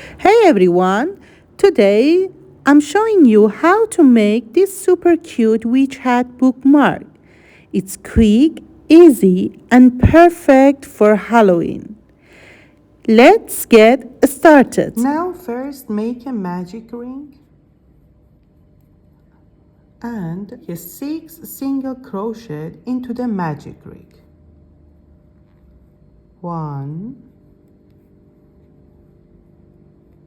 Hey everyone! Today I'm showing you how to make this super cute WeChat bookmark. It's quick, easy, and perfect for Halloween. Let's get started. Now first make a magic ring and a 6 single crochet into the magic ring. 1,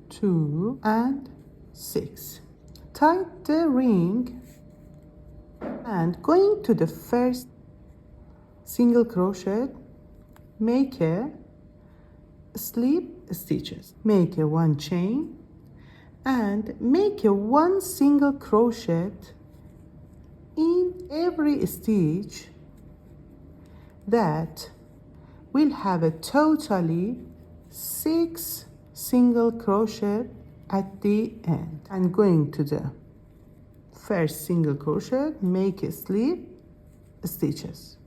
2 and 6. Tie the ring and going to the first single crochet, make a slip stitches. Make a 1 chain and make a 1 single crochet in every stitch that will have a totally 6 single crochet at the end. And going to the first single crochet, make a slip stitches.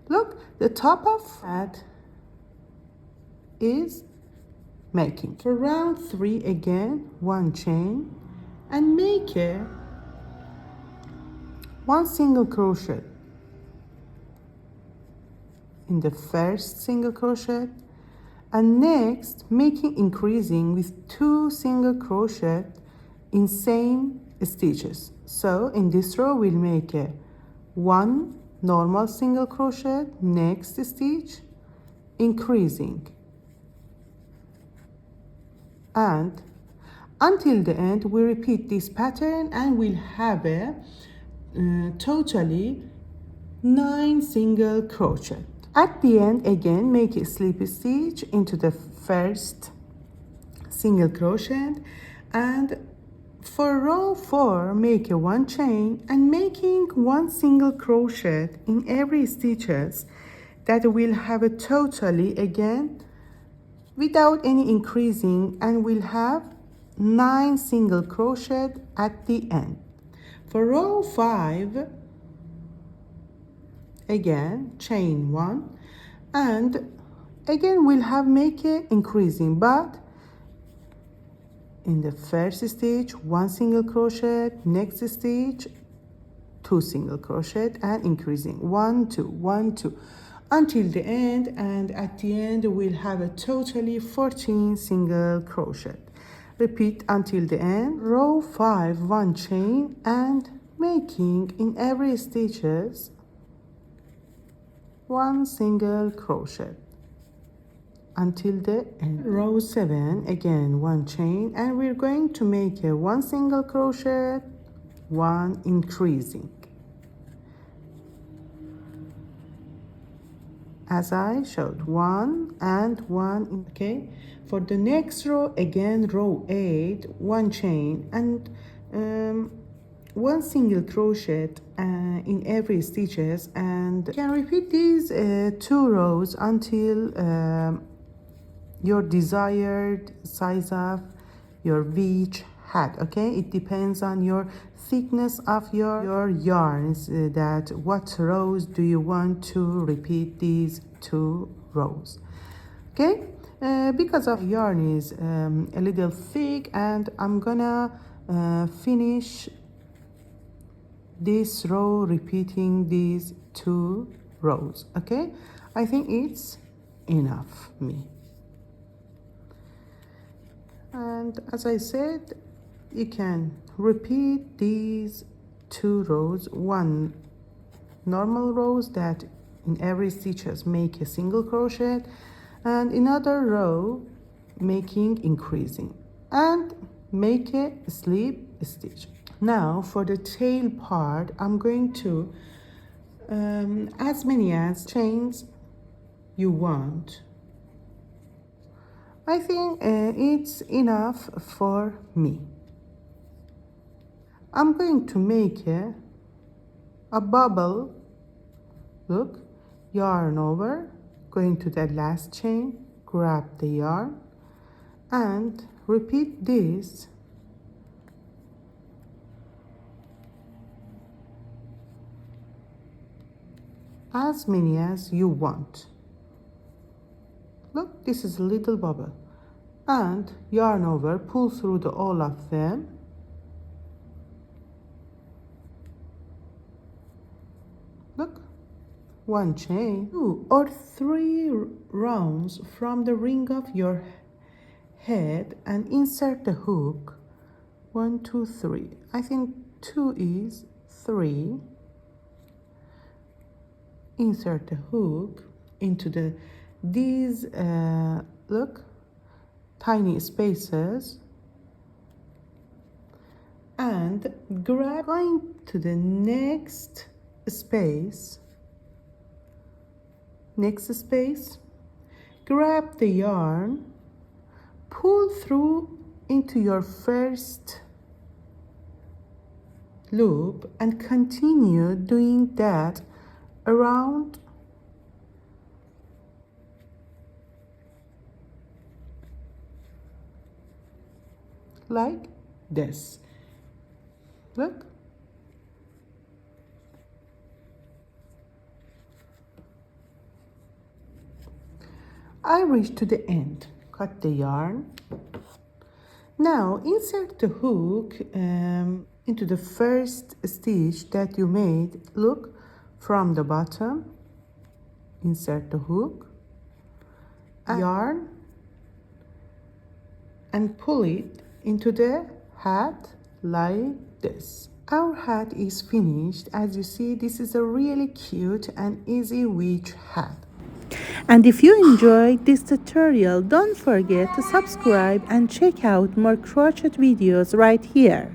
Look, the top of that is making. For round 3 again, 1 chain and make a 1 single crochet in the first single crochet, and next making increasing with 2 single crochet in same stitches. So in this row we'll make a 1 normal single crochet, next stitch increasing, and until the end we repeat this pattern and we'll have a totally 9 single crochet. At the end again make a slip stitch into the first single crochet, and for row 4 make a 1 chain and making 1 single crochet in every stitches that will have a totally again without any increasing, and we'll have 9 single crochet at the end. For row 5 again chain 1 and again we'll have make a increasing, but in the first stitch 1 single crochet, next stitch 2 single crochet and increasing 1 2 1 2 until the end, and at the end we'll have a totally 14 single crochet. Repeat until the end. Row 5 1 chain and making in every stitches 1 single crochet until the end. Row 7 again 1 chain and we're going to make a 1 single crochet, 1 increasing as I showed, 1 and 1. Okay, for the next row again row 8 1 chain and 1 single crochet in every stitches, and you can repeat these 2 rows until your desired size of your beach hat. Okay, it depends on your thickness of your yarns, that what rows do you want to repeat these 2 rows. Okay, because of yarn is a little thick, and I'm gonna finish this row repeating these 2 rows. Okay, I think it's enough me. And as I said, you can repeat these 2 rows, 1 normal rows that in every stitches make a single crochet, and another row making increasing and make a slip stitch. Now for the tail part I'm going to as many as chains you want. I think it's enough for me. I'm going to make a bubble. Look, yarn over, going to the last chain, grab the yarn and repeat this as many as you want. Look, this is a little bubble. and yarn over, pull through all of them. Look, one chain, 2 or 3 rounds from the ring of your head and insert the hook. 1, 2, 3. I think 2 is 3. Insert the hook into these look, tiny spaces, and grab, going to the next space, grab the yarn, pull through into your first loop and continue doing that around like this. Look. I reached to the end. Cut the yarn. Now insert the hook into the first stitch that you made. Look, from the bottom. Insert the hook, yarn, and pull it into the hat like this. Our hat is finished. As you see, this is a really cute and easy witch hat. And if you enjoyed this tutorial, don't forget to subscribe and check out more crochet videos right here.